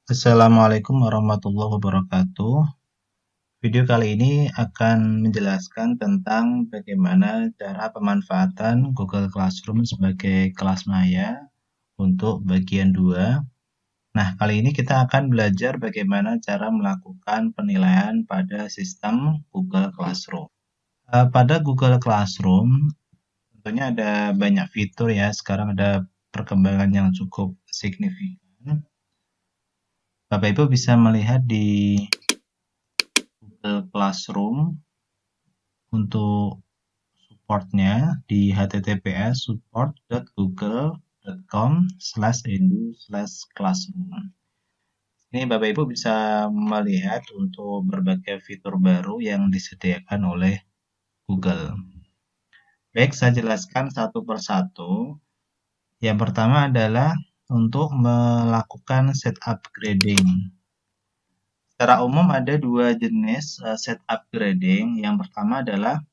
Assalamualaikum warahmatullahi wabarakatuh. Video kali ini akan menjelaskan tentang bagaimana cara pemanfaatan Google Classroom sebagai kelas maya untuk bagian 2. Nah, kali ini kita akan belajar bagaimana cara melakukan penilaian pada sistem Google Classroom. Pada Google Classroom, tentunya ada banyak fitur ya. Sekarang ada perkembangan yang cukup signifikan. Bapak Ibu bisa melihat di Google Classroom untuk supportnya di https://support.google.com/edu/classroom. Ini Bapak Ibu bisa melihat untuk berbagai fitur baru yang disediakan oleh Google. Baik, saya jelaskan satu persatu. Yang pertama adalah untuk melakukan set upgrading. Secara umum ada dua jenis set upgrading. Yang pertama adalah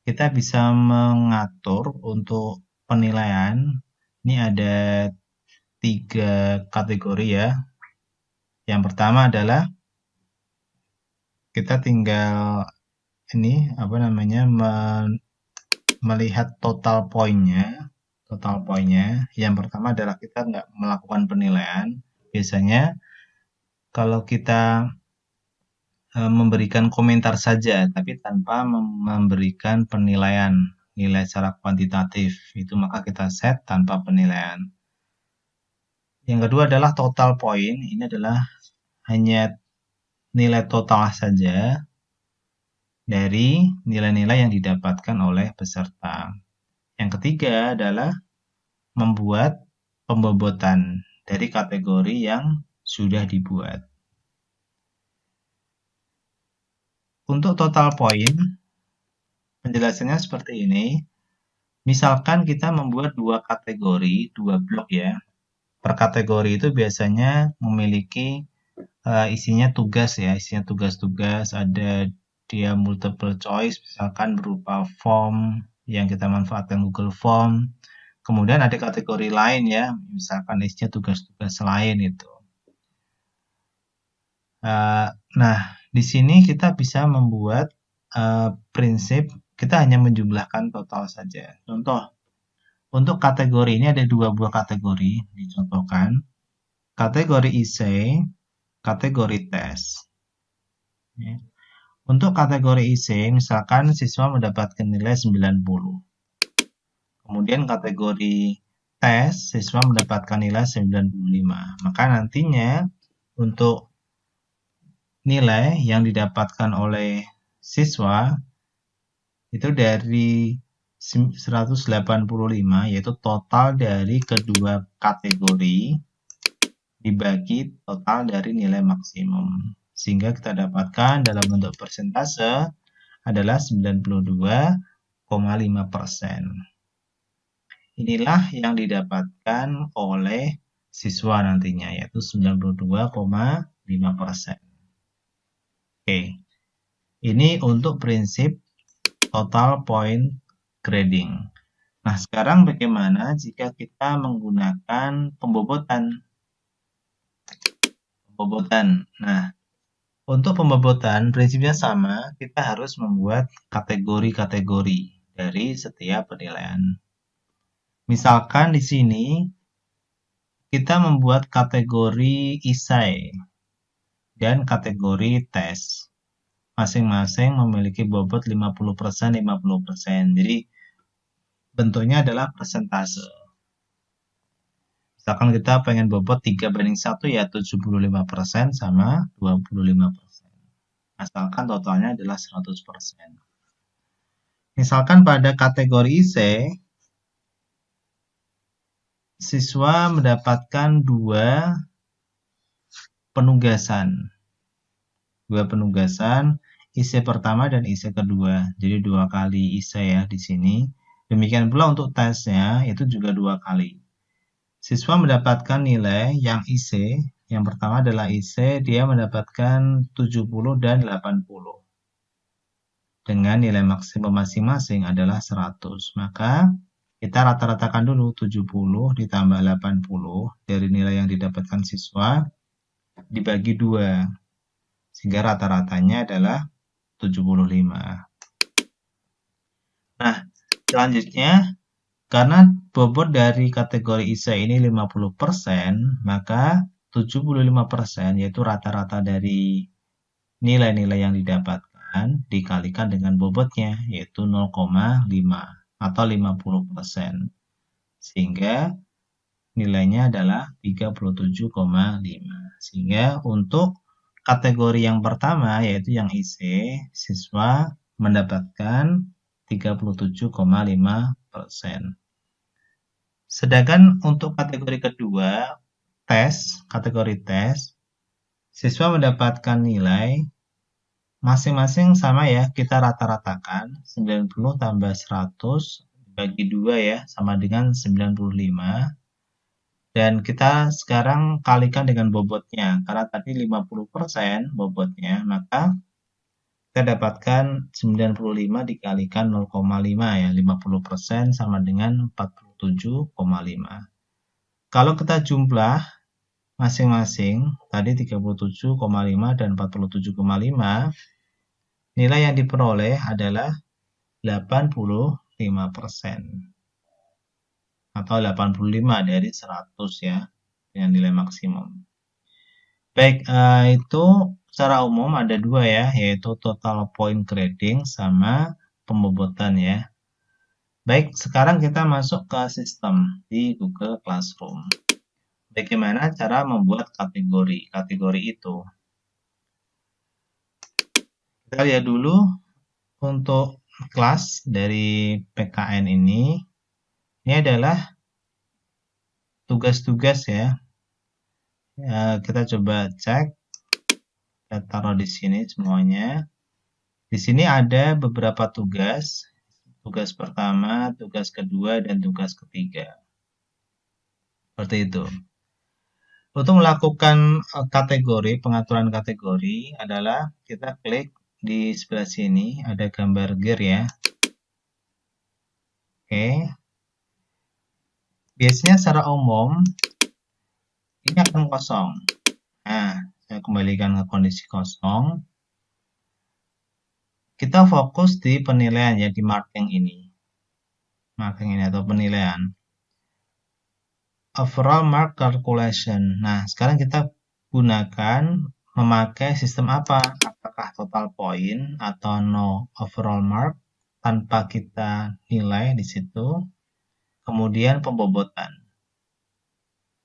kita bisa mengatur untuk penilaian. Ini ada 3 kategori ya. Yang pertama adalah kita tinggal melihat total poinnya. Yang pertama adalah kita nggak melakukan penilaian. Biasanya kalau kita memberikan komentar saja, tapi tanpa memberikan penilaian, nilai secara kuantitatif, itu maka kita set tanpa penilaian. Yang kedua adalah total point, ini adalah hanya nilai total saja dari nilai-nilai yang didapatkan oleh peserta. Yang ketiga adalah membuat pembobotan dari kategori yang sudah dibuat. Untuk total point, penjelasannya seperti ini. Misalkan kita membuat 2 kategori, 2 blok ya. Per kategori itu biasanya memiliki isinya tugas ya, isinya tugas-tugas, ada dia multiple choice, misalkan berupa form yang kita manfaatkan Google Form. Kemudian ada kategori lain ya, misalkan isinya tugas-tugas lain itu. Nah, di sini kita bisa membuat prinsip kita hanya menjumlahkan total saja. Contoh, untuk kategori ini ada 2 buah kategori dicontohkan. Kategori essay, kategori tes. Untuk kategori essay, misalkan siswa mendapatkan nilai 90. Kemudian kategori tes, siswa mendapatkan nilai 95. Maka nantinya untuk nilai yang didapatkan oleh siswa itu dari 185, yaitu total dari kedua kategori dibagi total dari nilai maksimum. Sehingga kita dapatkan dalam bentuk persentase adalah 92,5%. Inilah yang didapatkan oleh siswa nantinya, yaitu 92,5%. Oke, ini untuk prinsip total point grading. Nah, sekarang bagaimana jika kita menggunakan pembobotan? Nah, untuk pembobotan prinsipnya sama, kita harus membuat kategori-kategori dari setiap penilaian. Misalkan di sini kita membuat kategori essay dan kategori tes. Masing-masing memiliki bobot 50%, 50%. Jadi bentuknya adalah persentase. Misalkan kita pengen bobot 3:1 ya 75% sama 25%. Asalkan totalnya adalah 100%. Misalkan pada kategori essay, siswa mendapatkan 2 penugasan. 2 penugasan, essay pertama dan essay kedua. Jadi 2 kali essay ya di sini. Demikian pula untuk tesnya itu juga 2 kali. Siswa mendapatkan nilai yang essay, yang pertama adalah essay, dia mendapatkan 70 dan 80. Dengan nilai maksimum masing-masing adalah 100. Maka kita rata-ratakan dulu 70 ditambah 80 dari nilai yang didapatkan siswa. dibagi 2, sehingga rata-ratanya adalah 75. Nah, selanjutnya, karena bobot dari kategori ISA ini 50%, maka 75% yaitu rata-rata dari nilai-nilai yang didapatkan dikalikan dengan bobotnya, yaitu 0,5 atau 50%. Sehingga nilainya adalah 37,5. Sehingga untuk kategori yang pertama, yaitu yang IC, siswa mendapatkan 37,5%. Sedangkan untuk kategori kedua, kategori tes, siswa mendapatkan nilai masing-masing sama ya, kita rata-ratakan 90 tambah 100 bagi 2 ya, sama dengan 95. Dan kita sekarang kalikan dengan bobotnya, karena tadi 50% bobotnya, maka kita dapatkan 95 dikalikan 0,5 ya, 50% sama dengan 47,5. Kalau kita jumlah masing-masing, tadi 37,5 dan 47,5, nilai yang diperoleh adalah 85%. Atau 85 dari 100 ya, dengan nilai maksimum. Baik, itu secara umum ada dua ya, yaitu total point grading sama pembobotan ya. Baik, sekarang kita masuk ke sistem di Google Classroom. Bagaimana cara membuat kategori itu? Kita lihat dulu untuk kelas dari PKN ini. Ini adalah tugas-tugas ya. Kita coba cek. Kita taruh di sini semuanya. Di sini ada beberapa tugas. Tugas pertama, tugas kedua, dan tugas ketiga. Seperti itu. Untuk melakukan pengaturan kategori adalah kita klik di sebelah sini, ada gambar gear ya. Oke. Biasanya secara umum, ini akan kosong. Nah, saya kembalikan ke kondisi kosong. Kita fokus di penilaian ya, di marking ini. Marking ini atau penilaian. Overall mark calculation. Nah, sekarang kita gunakan memakai sistem apa? Apakah total point atau no overall mark tanpa kita nilai di situ. Kemudian pembobotan.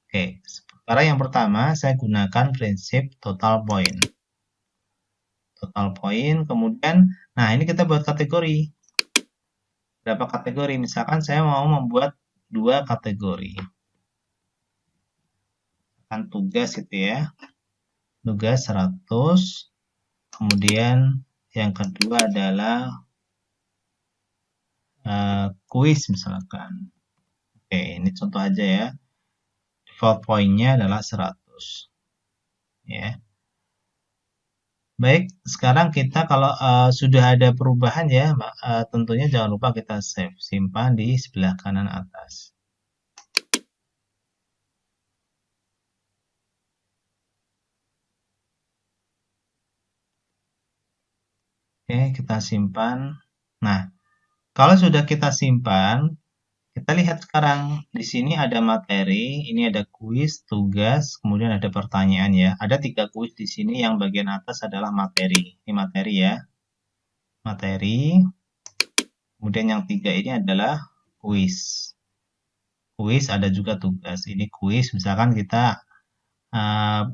Oke, sekarang yang pertama saya gunakan prinsip total point. Total point, kemudian, nah ini kita buat kategori. Berapa kategori? Misalkan saya mau membuat 2 kategori. Kan tugas gitu ya. Tugas 100. Kemudian yang kedua adalah kuis misalkan. Oke, ini contoh aja ya. Default point-nya adalah 100. Ya. Baik, sekarang kita kalau sudah ada perubahan ya, tentunya jangan lupa kita save, simpan di sebelah kanan atas. Oke, kita simpan. Nah, kalau sudah kita simpan, kita lihat sekarang di sini ada materi, ini ada kuis, tugas, kemudian ada pertanyaan ya. Ada 3 kuis di sini, yang bagian atas adalah materi. Ini materi ya. Materi. Kemudian yang 3 ini adalah kuis. Kuis ada juga tugas. Ini kuis, misalkan kita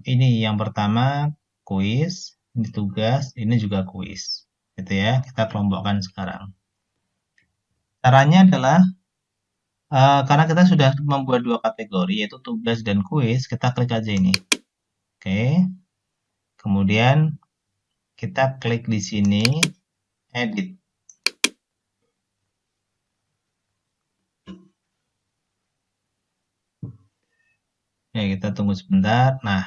ini yang pertama kuis, ini tugas, ini juga kuis. Gitu ya. Kita kelompokkan sekarang. Caranya adalah karena kita sudah membuat 2 kategori, yaitu tugas dan kuis, kita klik aja ini. Oke. Kemudian kita klik di sini, edit. Ya, kita tunggu sebentar. Nah,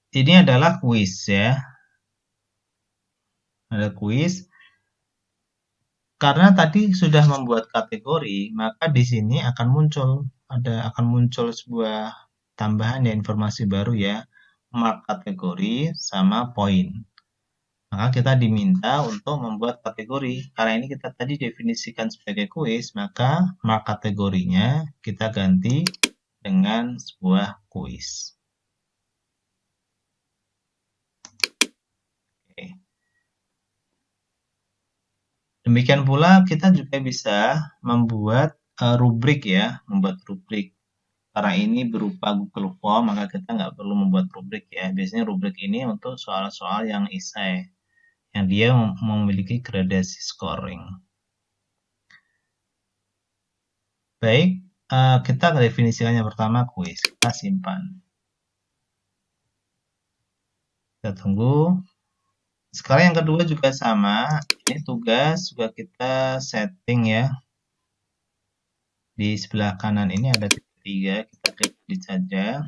ini adalah kuis ya. Ada kuis. Karena tadi sudah membuat kategori, maka di sini akan muncul sebuah tambahan ya, informasi baru ya, mark kategori sama poin. Maka kita diminta untuk membuat kategori. Karena ini kita tadi definisikan sebagai kuis, maka mark kategorinya kita ganti dengan sebuah kuis. Oke. Demikian pula kita juga bisa membuat rubrik ya, membuat rubrik. Karena ini berupa Google Form, maka kita nggak perlu membuat rubrik ya. Biasanya rubrik ini untuk soal-soal yang esai, yang dia memiliki gradasi scoring. Baik, kita definisikannya pertama kuis. Kita simpan. Kita tunggu. Sekarang yang kedua juga sama. Ini tugas juga kita setting ya. Di sebelah kanan ini ada tiga. Kita klik saja.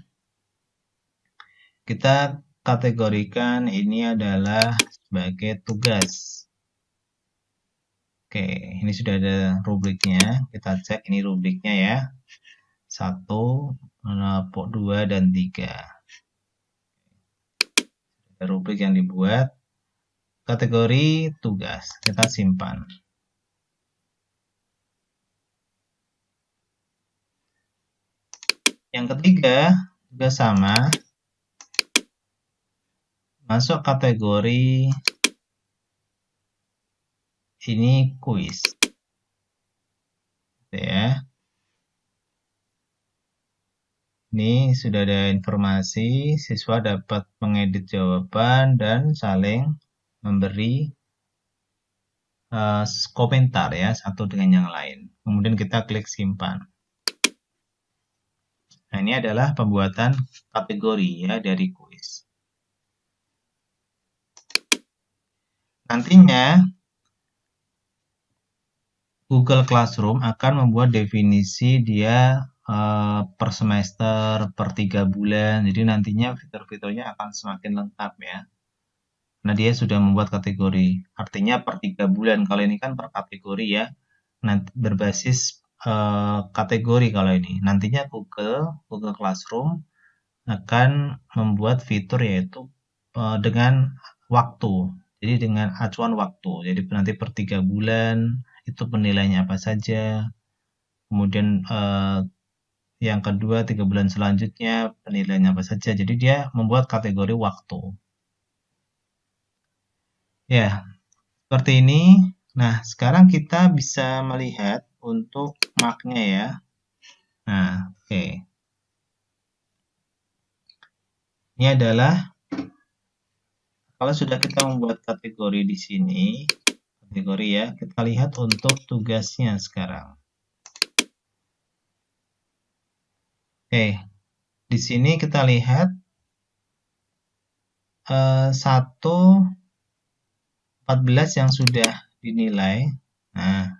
Kita kategorikan ini adalah sebagai tugas. Oke, ini sudah ada rubriknya. Kita cek ini rubriknya ya. 1, 2, dan 3. Ada rubrik yang dibuat. Kategori tugas. Kita simpan. Yang ketiga juga sama. Masuk kategori ini kuis. Ya. Ini sudah ada informasi, siswa dapat mengedit jawaban dan saling memberi komentar ya, satu dengan yang lain. Kemudian kita klik simpan. Nah, ini adalah pembuatan kategori ya dari kuis. Nantinya Google Classroom akan membuat definisi dia per semester, per 3 bulan. Jadi nantinya fitur-fiturnya akan semakin lengkap ya. Nah, dia sudah membuat kategori. Artinya per 3 bulan. Kalau ini kan per kategori ya. Nanti berbasis kategori kalau ini. Nantinya Google Classroom akan membuat fitur yaitu dengan waktu. Jadi dengan acuan waktu. Jadi nanti per 3 bulan itu penilaiannya apa saja. Kemudian yang kedua 3 bulan selanjutnya penilaiannya apa saja. Jadi dia membuat kategori waktu. Ya, seperti ini. Nah, sekarang kita bisa melihat untuk marknya ya. Nah, oke. Ini adalah kalau sudah kita membuat kategori di sini, kategori ya, kita lihat untuk tugasnya sekarang. Oke, di sini kita lihat 1/14 yang sudah dinilai. Nah,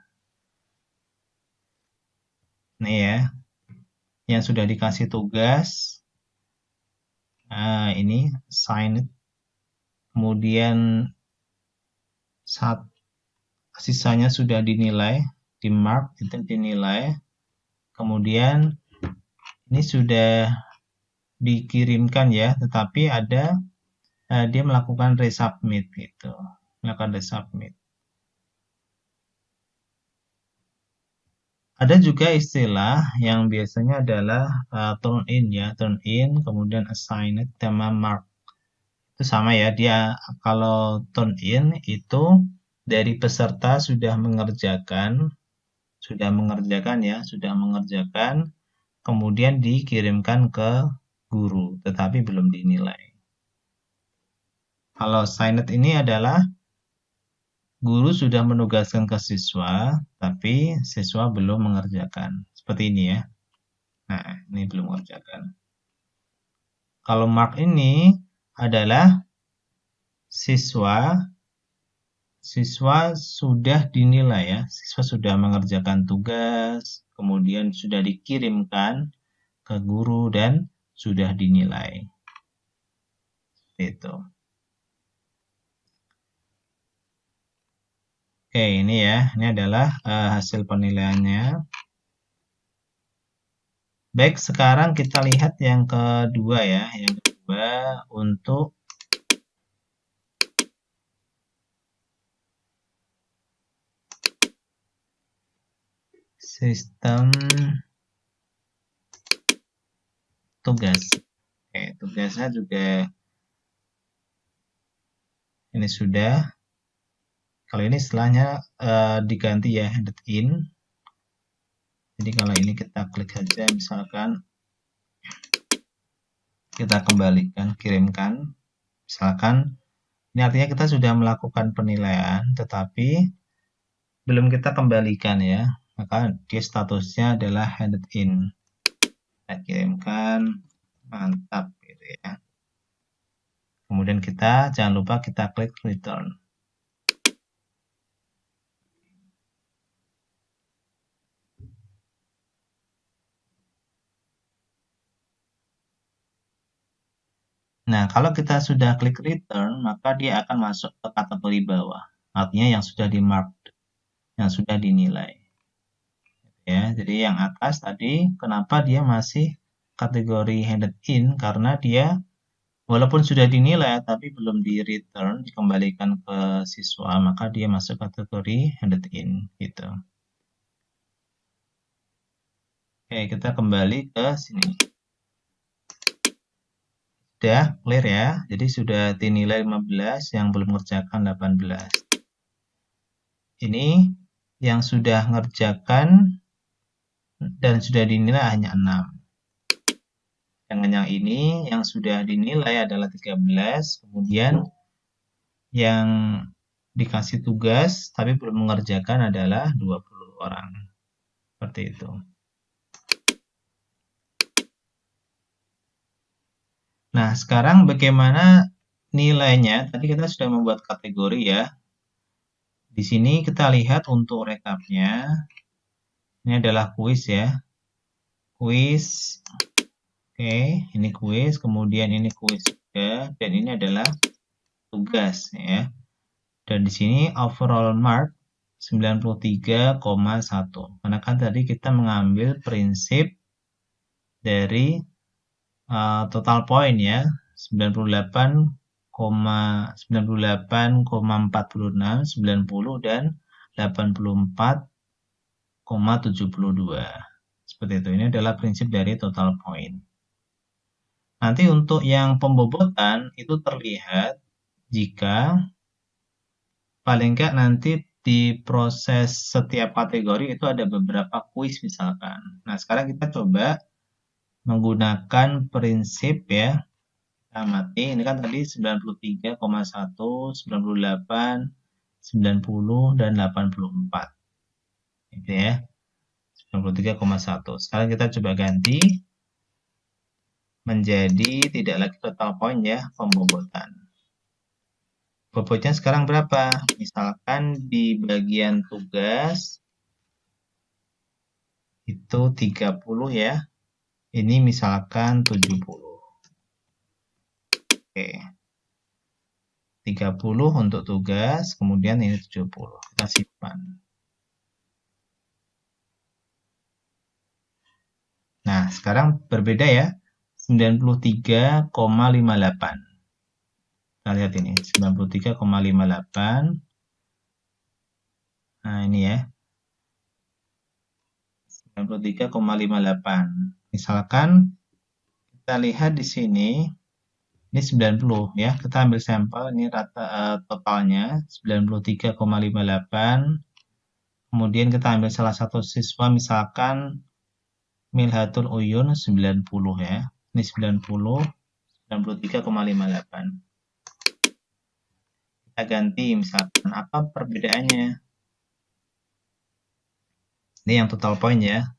ini ya, yang sudah dikasih tugas. Nah, ini sign it. Kemudian sisanya sudah dinilai, di mark itu dinilai. Kemudian ini sudah dikirimkan ya, tetapi ada dia melakukan resubmit gitu, melakukan resubmit. Ada juga istilah yang biasanya adalah turn in ya, turn in, kemudian assign it, sama mark. Itu sama ya, dia kalau turn in itu dari peserta sudah mengerjakan ya, kemudian dikirimkan ke guru, tetapi belum dinilai. Kalau signed ini adalah guru sudah menugaskan ke siswa, tapi siswa belum mengerjakan. Seperti ini ya. Nah, ini belum mengerjakan. Kalau mark ini adalah siswa sudah dinilai ya. Siswa sudah mengerjakan tugas, kemudian sudah dikirimkan ke guru dan sudah dinilai. Itu. Oke, ini ya. Ini adalah hasil penilaiannya. Baik, sekarang kita lihat yang kedua ya. Yang kedua untuk sistem tugas. Oke, tugasnya juga ini sudah. Kalau ini setelahnya diganti ya, handed in. Jadi kalau ini kita klik saja, misalkan kita kembalikan, kirimkan. Misalkan, ini artinya kita sudah melakukan penilaian, tetapi belum kita kembalikan ya. Maka dia statusnya adalah handed in. Kita kirimkan, mantap gitu ya. Kemudian kita jangan lupa kita klik return. Nah, kalau kita sudah klik return, maka dia akan masuk ke kategori bawah. Artinya yang sudah di-mark, yang sudah dinilai. Ya, jadi yang atas tadi, kenapa dia masih kategori handed in? Karena dia walaupun sudah dinilai, tapi belum di-return, dikembalikan ke siswa, maka dia masuk kategori handed in, gitu. Oke, kita kembali ke sini. Sudah clear ya, jadi sudah dinilai 15, yang belum mengerjakan 18. Ini yang sudah mengerjakan dan sudah dinilai hanya 6. Dengan yang ini, yang sudah dinilai adalah 13, kemudian yang dikasih tugas tapi belum mengerjakan adalah 20 orang. Seperti itu. Nah, sekarang bagaimana nilainya? Tadi kita sudah membuat kategori ya. Di sini kita lihat untuk rekapnya. Ini adalah kuis ya. Kuis. Oke, ini kuis, kemudian ini kuis juga, dan ini adalah tugas ya. Dan di sini overall mark 93,1. Karena kan tadi kita mengambil prinsip dari total point ya, 98,46, 90 dan 84,72. Seperti itu. Ini adalah prinsip dari total point. Nanti untuk yang pembobotan itu terlihat jika paling enggak nanti di proses setiap kategori itu ada beberapa kuis misalkan. Nah, sekarang kita coba menggunakan prinsip ya. Kita amati, ini kan tadi 93,1, 98, 90, dan 84. Gitu ya. 93,1. Sekarang kita coba ganti menjadi tidak lagi total point ya, pembobotan. Bobotnya sekarang berapa? Misalkan di bagian tugas itu 30 ya. Ini misalkan 70. Oke. 30 untuk tugas, kemudian ini 70. Kita simpan. Nah, sekarang berbeda ya. 93,58. Kita lihat ini, 93,58. Nah, ini ya. 93,58. Misalkan kita lihat di sini, ini 90 ya. Kita ambil sampel, ini rata totalnya 93,58. Kemudian kita ambil salah satu siswa, misalkan Milhatul Uyun 90 ya. Ini 90, 93,58. Kita ganti misalkan apa perbedaannya? Ini yang total point ya.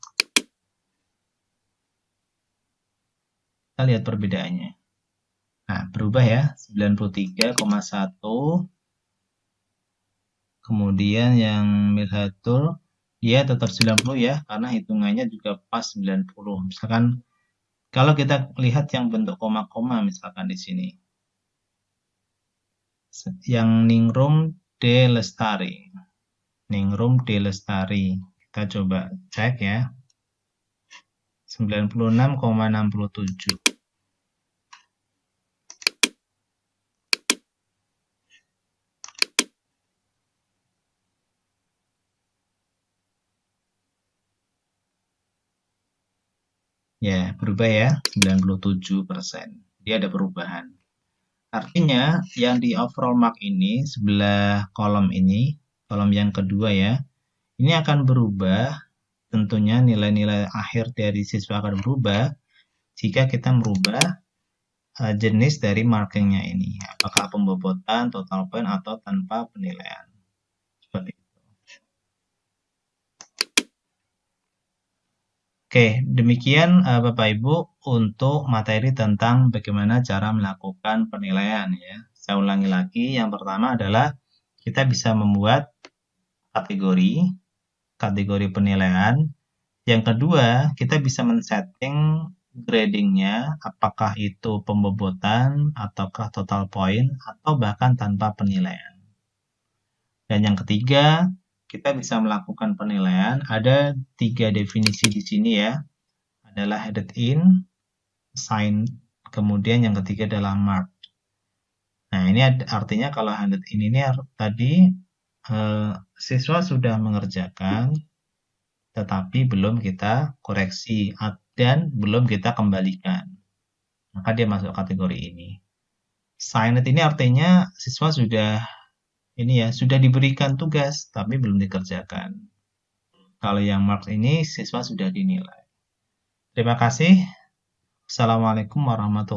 Kita lihat perbedaannya. Nah, berubah ya, 93,1. Kemudian yang Mirhatul, dia tetap 90 ya, karena hitungannya juga pas 90. Misalkan, kalau kita lihat yang bentuk koma-koma misalkan di sini. Yang Ningrum De Lestari. Ningrum De Lestari. Kita coba cek ya. 96,67. Ya, berubah ya, 97%. Dia ada perubahan. Artinya, yang di overall mark ini, sebelah kolom ini, kolom yang kedua ya, ini akan berubah, tentunya nilai-nilai akhir dari siswa akan berubah jika kita merubah jenis dari markingnya ini. Apakah pembobotan, total point, atau tanpa penilaian. Seperti itu. Oke, demikian Bapak Ibu untuk materi tentang bagaimana cara melakukan penilaian ya. Saya ulangi lagi, yang pertama adalah kita bisa membuat kategori penilaian. Yang kedua, kita bisa men-setting gradingnya, apakah itu pembobotan, ataukah total point, atau bahkan tanpa penilaian. Dan yang ketiga, kita bisa melakukan penilaian. Ada 3 definisi di sini ya. Adalah headed in, assigned, kemudian yang ketiga adalah marked. Nah, ini artinya kalau headed in ini tadi siswa sudah mengerjakan, tetapi belum kita koreksi dan belum kita kembalikan. Maka dia masuk kategori ini. Signed ini artinya siswa sudah sudah diberikan tugas tapi belum dikerjakan. Kalau yang marked ini siswa sudah dinilai. Terima kasih. Assalamualaikum warahmatullahi wabarakatuh.